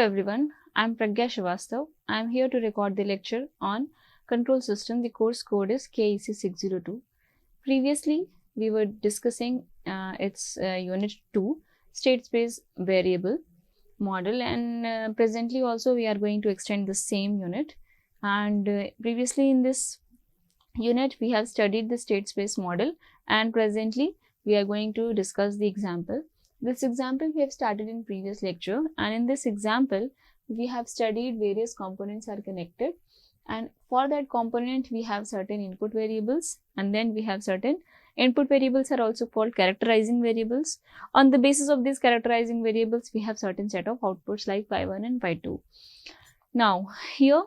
everyone, I'm Pragya Srivastava. I'm here to record the lecture on control system. The course code is KEC 602. Previously, we were discussing its unit 2, state space variable model, and presently also we are going to extend the same unit. And previously in this unit, we have studied the state space model, and presently we are going to discuss the example. This example we have started in previous lecture, and in this example we have studied various components are connected, and for that component we have certain input variables, and then we have certain input variables are also called characterizing variables. On the basis of these characterizing variables, we have certain set of outputs like y1 and y2. Now here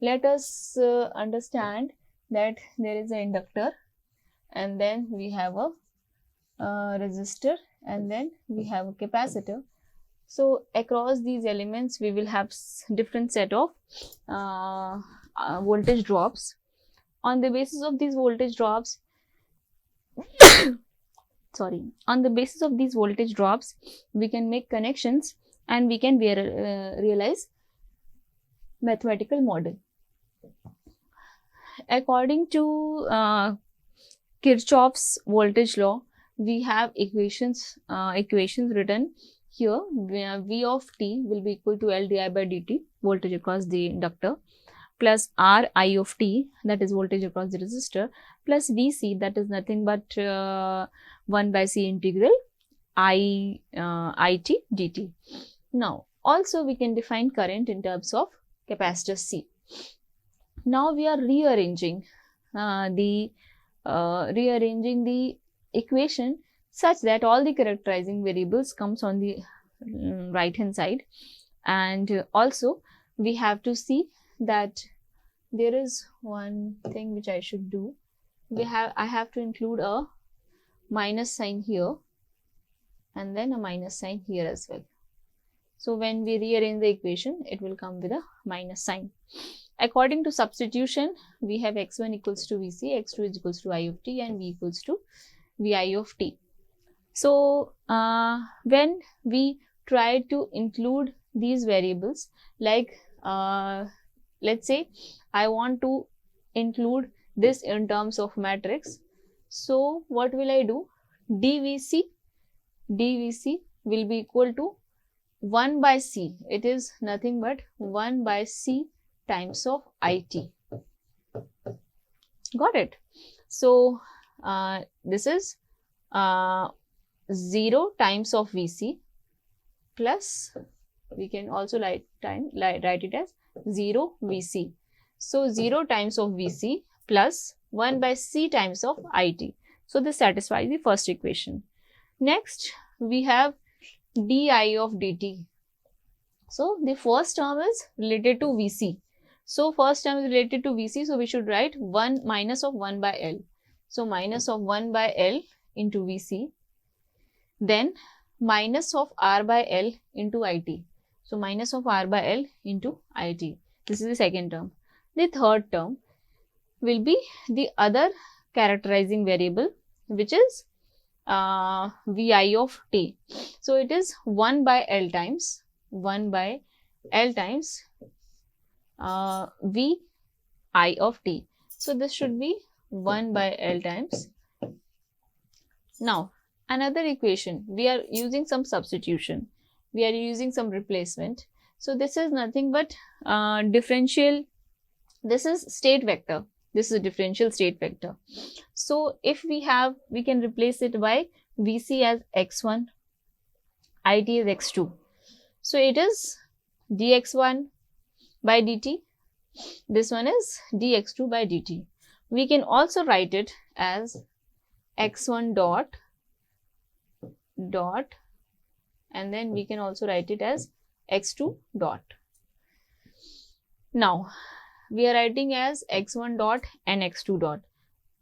let us understand that there is an inductor, and then we have a resistor, and then we have a capacitor. So across these elements we will have different set of voltage drops. On the basis of these voltage drops on the basis of these voltage drops we can make connections, and we can realize mathematical model. According to Kirchhoff's voltage law, we have equations written here. V of t will be equal to L di by dt, voltage across the inductor, plus R I of t, that is voltage across the resistor, plus Vc, that is nothing but 1 by C integral it dt. Now also we can define current in terms of capacitor C. Now we are rearranging the equation such that all the characterizing variables comes on the right hand side, and also we have to see that there is one thing which I should do. I have to include a minus sign here and then a minus sign here as well. So when we rearrange the equation, it will come with a minus sign. According to substitution, we have x1 equals to Vc, x2 is equals to I of t, and v equals to Vi of t. So when we try to include these variables, like let's say I want to include this in terms of matrix. So what will I do? dVc will be equal to 1 by C. It is nothing but 1 by C times of IT. Got it? So this is 0 times of Vc plus, we can also write it as 0 Vc. So 0 times of Vc plus 1 by C times of IT. So this satisfies the first equation. Next we have di of dt. So the first term is related to Vc. So first term is related to Vc, so we should write 1 minus of 1 by L. So minus of 1 by L into Vc, then minus of R by L into IT. So minus of R by L into IT. This is the second term. The third term will be the other characterizing variable, which is Vi of t. So it is 1 by L times Vi of t. So this should be 1 by L times. Now another equation, we are using some substitution, we are using some replacement. So this is nothing but differential, this is state vector, this is a differential state vector. So if we can replace it by Vc as x1, it is x2. So it is dx1 by dt, this one is dx2 by dt. We can also write it as x1 dot, and then we can also write it as x2 dot. Now we are writing as x1 dot and x2 dot.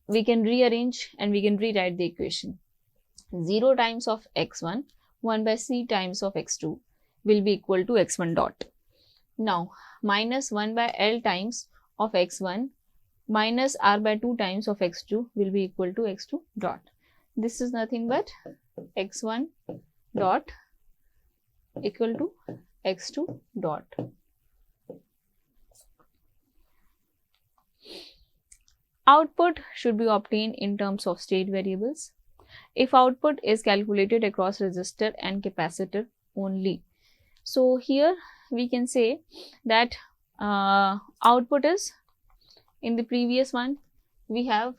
We can rearrange and we can rewrite the equation. 0 times of x1, 1 by C times of x2 will be equal to x1 dot. Now minus 1 by L times of x1 minus R by 2 times of x2 will be equal to x2 dot. This is nothing but x1 dot equal to x2 dot. Output should be obtained in terms of state variables. If output is calculated across resistor and capacitor only. So here we can say that output is, in the previous one we have,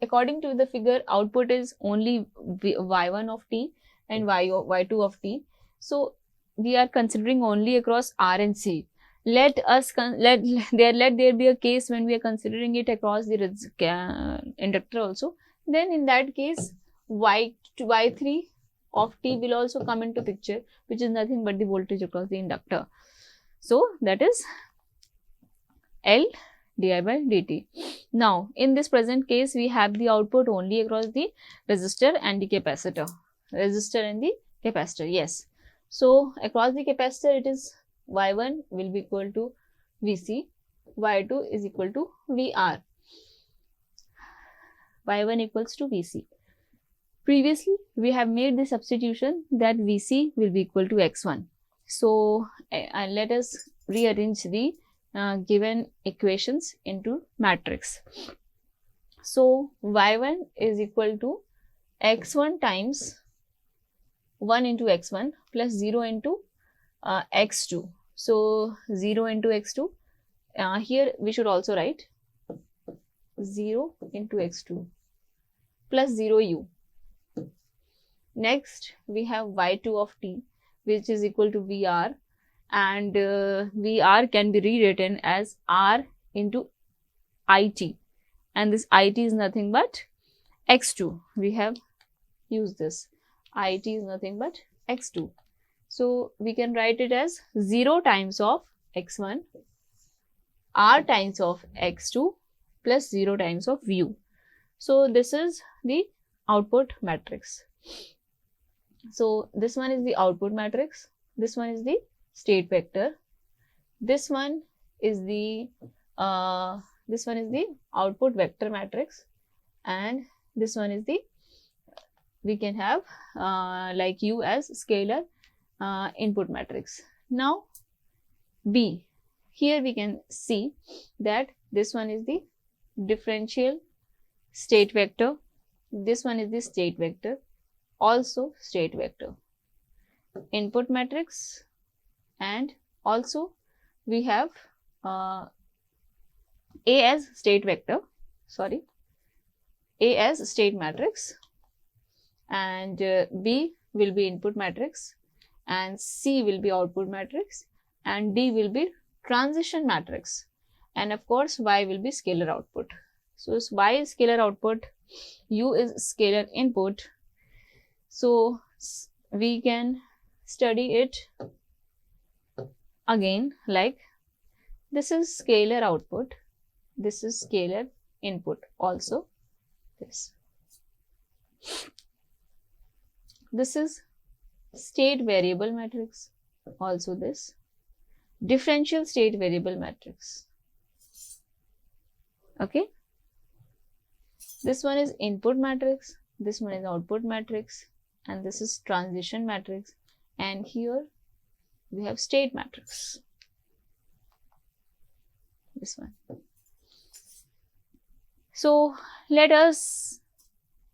according to the figure, output is only y1 of t and y2 of t. So we are considering only across R and C. Let there be a case when we are considering it across the inductor also. Then in that case, y3 of t will also come into picture, which is nothing but the voltage across the inductor. So that is L di by dt. Now in this present case, we have the output only across the resistor and the capacitor. Yes. So across the capacitor, it is y1 will be equal to Vc, y2 is equal to Vr. y1 equals to Vc. Previously, we have made the substitution that Vc will be equal to x1. So let us rearrange the given equations into matrix. So y1 is equal to x1 times 1 into x1 plus 0 into x2. So 0 into x2, here we should also write 0 into x2 plus 0u. Next we have y2 of t, which is equal to Vr, and Vr can be rewritten as R into it, and this it is nothing but x2. We have used this. It is nothing but x2. So we can write it as 0 times of x1, R times of x2 plus 0 times of u. So this is the output matrix. So this one is the output matrix, this one is the state vector, this one is the output vector matrix, and this one is the, we can have like u as scalar input matrix. Now B, here we can see that this one is the differential state vector, this one is the state vector, also state vector, input matrix, and also we have A as state vector, A as state matrix, and B will be input matrix, and C will be output matrix, and D will be transition matrix, and of course Y will be scalar output. So Y is scalar output, U is scalar input. So we can study it again like this is scalar output, this is scalar input, also this is state variable matrix, also this differential state variable matrix. Okay, this one is input matrix, this one is output matrix, and this is transition matrix, and here we have state matrix, this one. So let us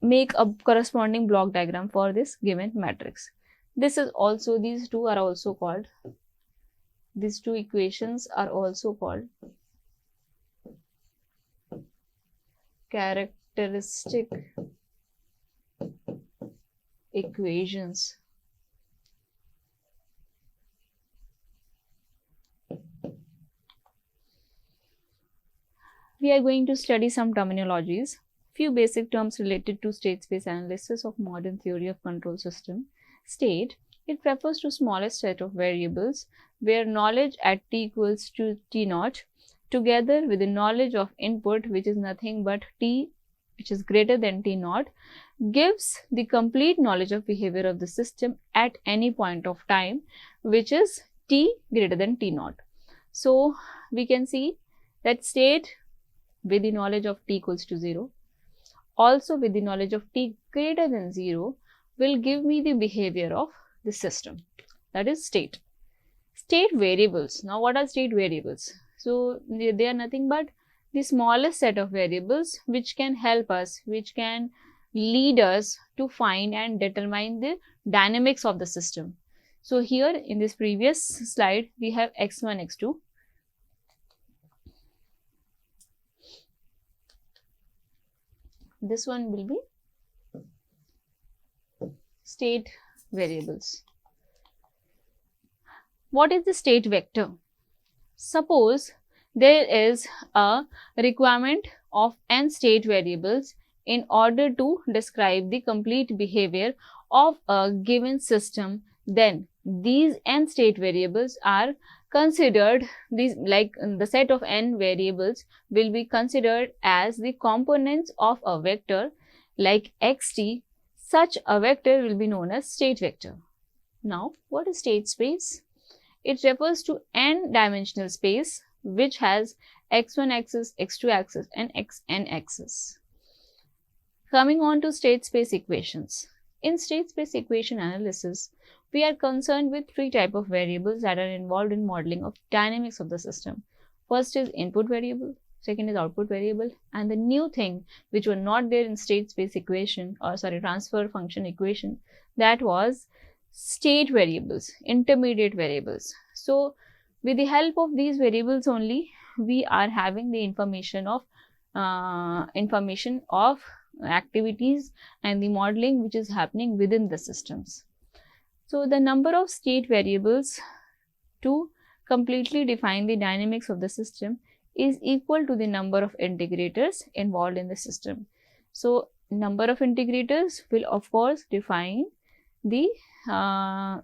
make a corresponding block diagram for this given matrix. This is also, these two are also called, these two equations are also called characteristic equations. We are going to study some terminologies, few basic terms related to state space analysis of modern theory of control system. State, it refers to smallest set of variables where knowledge at t equals to t naught together with the knowledge of input, which is nothing but t, which is greater than t naught, gives the complete knowledge of behavior of the system at any point of time, which is t greater than t naught. So we can see that state with the knowledge of t equals to 0, also with the knowledge of t greater than 0, will give me the behavior of the system. that is state. State variables. Now what are state variables? So they are nothing but the smallest set of variables which can help us, which can lead us to find and determine the dynamics of the system. So here in this previous slide we have x1, x2. This one will be state variables. What is the state vector? Suppose there is a requirement of n state variables in order to describe the complete behavior of a given system, then these n state variables are considered, these like the set of n variables will be considered as the components of a vector like xt. Such a vector will be known as state vector. Now what is state space? It refers to n-dimensional space which has x1 axis, x2 axis and xn axis. Coming on to state space equations. In state space equation analysis, we are concerned with three types of variables that are involved in modeling of dynamics of the system. First is input variable, second is output variable, and the new thing which were not there in state space equation or transfer function equation, that was state variables, intermediate variables. So with the help of these variables only we are having the information of activities and the modeling which is happening within the systems. So the number of state variables to completely define the dynamics of the system is equal to the number of integrators involved in the system. So number of integrators will of course define the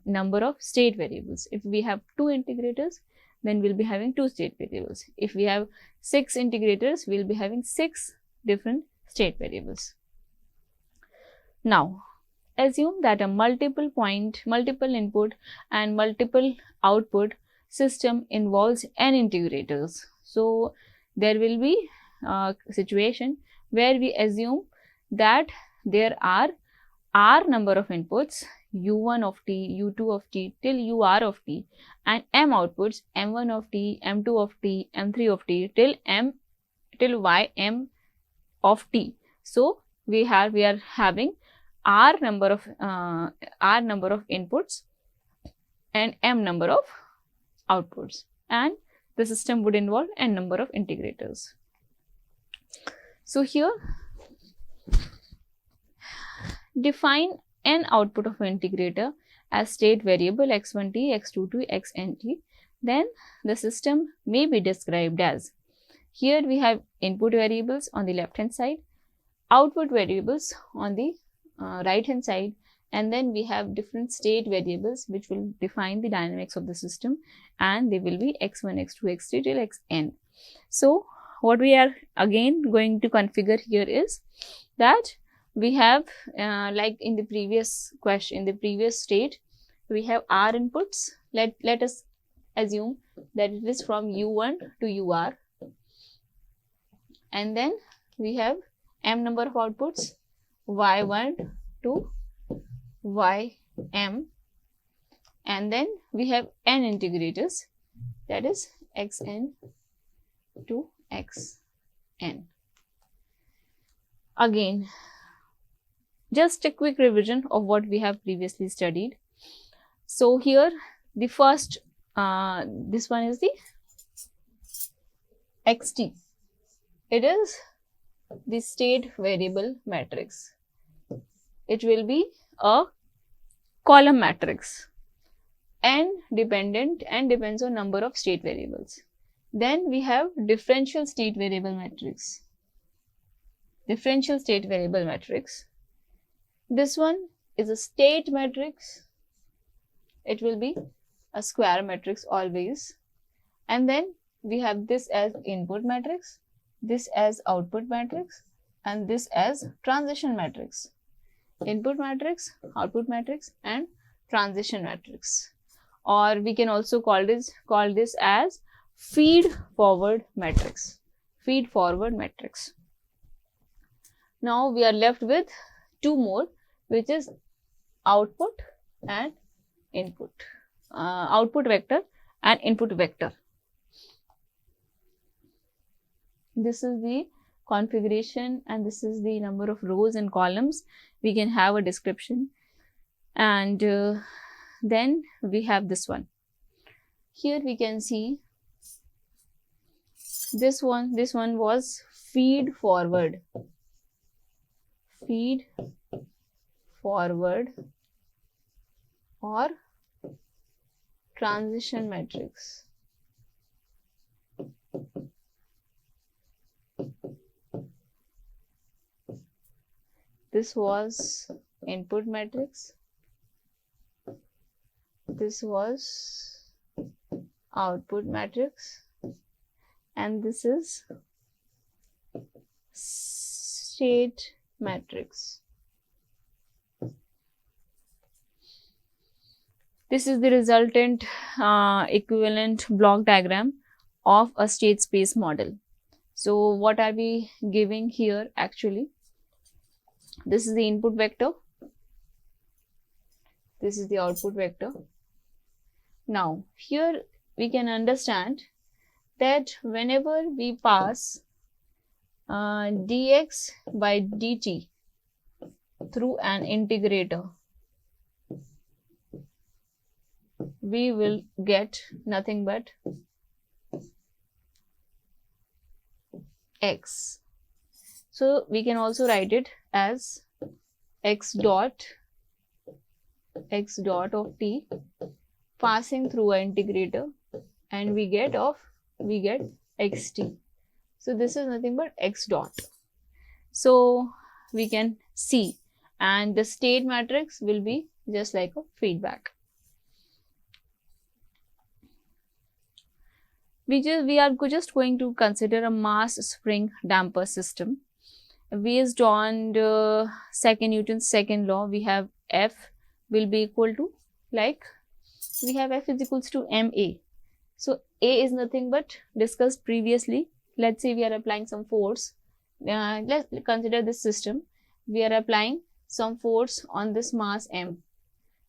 number of state variables. If we have 2 integrators, then we'll be having 2 state variables. If we have 6 integrators, we'll be having 6 different state variables. Now assume that a multiple input and multiple output system involves n integrators. So there will be a situation where we assume that there are r number of inputs, u1 of t, u2 of t till ur of t, and m outputs, m1 of t, m2 of t, m3 of t till ym of t. So we are having r number of inputs and m number of outputs, and the system would involve n number of integrators. So here define n output of an integrator as state variable x1t, x2t, xnt. Then the system may be described as, here we have input variables on the left hand side, output variables on the right hand side, and then we have different state variables which will define the dynamics of the system, and they will be x1, x2, x3 till xn. So what we are again going to configure here is that we have like in the previous question, in the previous state, we have r inputs. Let us assume that it is from u1 to ur, and then we have m number of outputs, y1 to ym, and then we have n integrators, that is xn to xn. Again, just a quick revision of what we have previously studied. So here the first this one is the xt. It is the state variable matrix. It will be a column matrix, n dependent and depends on number of state variables. Then we have differential state variable matrix. Differential state variable matrix. This one is a state matrix. It will be a square matrix always. And then we have this as input matrix, this as output matrix, and this as transition matrix. Input matrix, output matrix, and transition matrix. Or we can also call this as feed forward matrix. Feed forward matrix. Now we are left with 2 more, which is output and input. output vector and input vector. This is the configuration and this is the number of rows and columns. We can have a description, and then we have this one. Here we can see this one was feed forward or transition matrix. This was input matrix, this was output matrix, and this is state matrix. This is the resultant equivalent block diagram of a state space model. So what are we giving here actually? This is the input vector, this is the output vector. Now here we can understand that whenever we pass dx by dt through an integrator, we will get nothing but x. So we can also write it as x dot of t passing through an integrator, and we get xt. So this is nothing but x dot. So we can see, and the state matrix will be just like a feedback. We are just going to consider a mass spring damper system. Based on the Newton's second law, we have F will be equal to, like, we have F is equals to ma. So A is nothing but discussed previously. Let's say we are applying some force. Let's consider this system. We are applying some force on this mass m.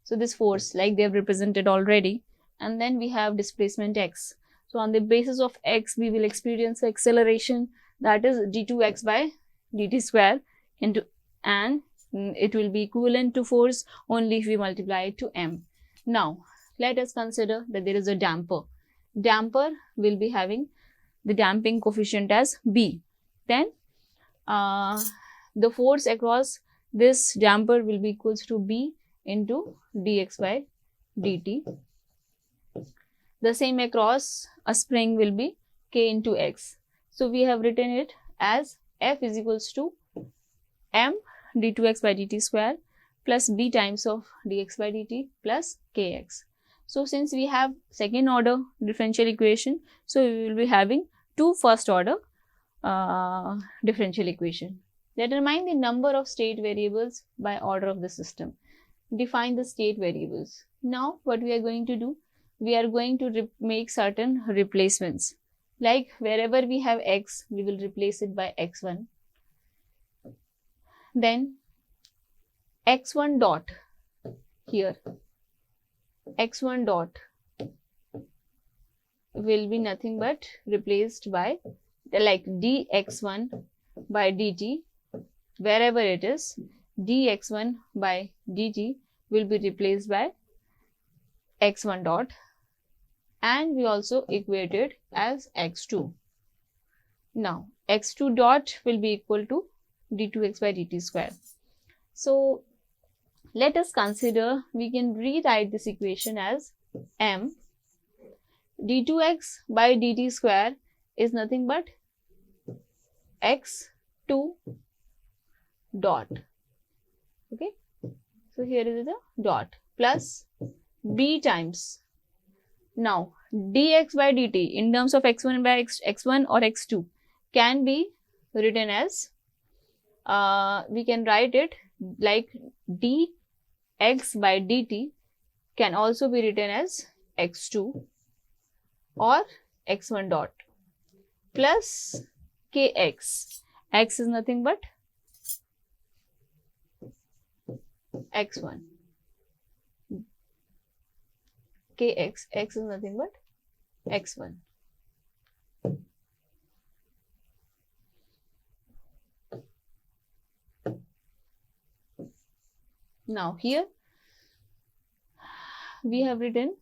So this force, like they have represented already, and then we have displacement x. So on the basis of x, we will experience acceleration, that is d2x by dt square into, and it will be equivalent to force only if we multiply it to m. Now let us consider that there is a damper. Damper will be having the damping coefficient as b. Then the force across this damper will be equals to b into dx by dt. The same across a spring will be k into x. So we have written it as F is equals to m d2x by dt square plus b times of dx by dt plus kx. So since we have second order differential equation, so we will be having two first order differential equation. Determine the number of state variables by order of the system. Define the state variables. Now what we are going to do, we are going to make certain replacements. Like wherever we have x, we will replace it by x1. Then x1 dot here, x1 dot will be nothing but replaced by, like, dx1 by dt, wherever it is, dx1 by dt will be replaced by x1 dot, and we also equate it as x2. Now x2 dot will be equal to d2x by dt square. So let us consider, we can rewrite this equation as m d2x by dt square is nothing but x2 dot. Okay, so here is the dot plus b times. Now dx by dt in terms of x1 by x1 or x2 can be written as, we can write it like dx by dt can also be written as x2 or x1 dot plus kx. X is nothing but x1. kx, x is nothing but x1. Now here we have written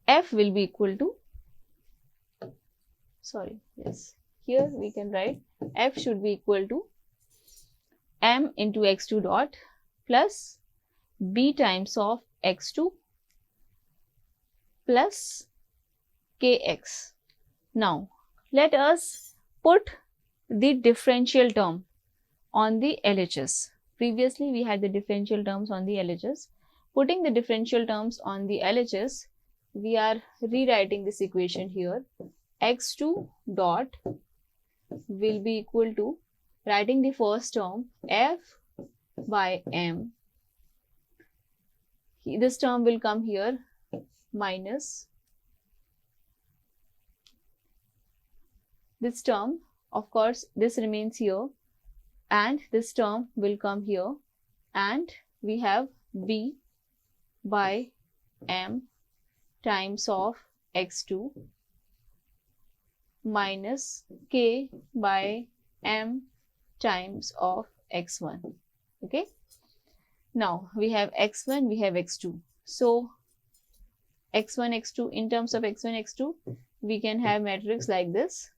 f will be equal to, here we can write f should be equal to m into x2 dot plus b times of x2 plus kx. Now let us put the differential term on the LHS. Previously we had the differential terms on the LHS. Putting the differential terms on the LHS, we are rewriting this equation here. x2 dot will be equal to, writing the first term, f by m. This term will come here minus this term, of course this remains here, and this term will come here, and we have b by m times of x2 minus k by m times of x1. Okay, now we have x1, we have x2. So x1, x2, in terms of x1, x2, we can have matrix like this,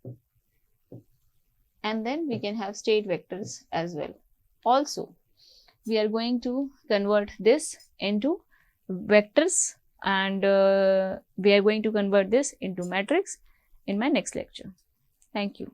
and then we can have state vectors as well. Also, we are going to convert this into vectors, and we are going to convert this into matrix in my next lecture. Thank you.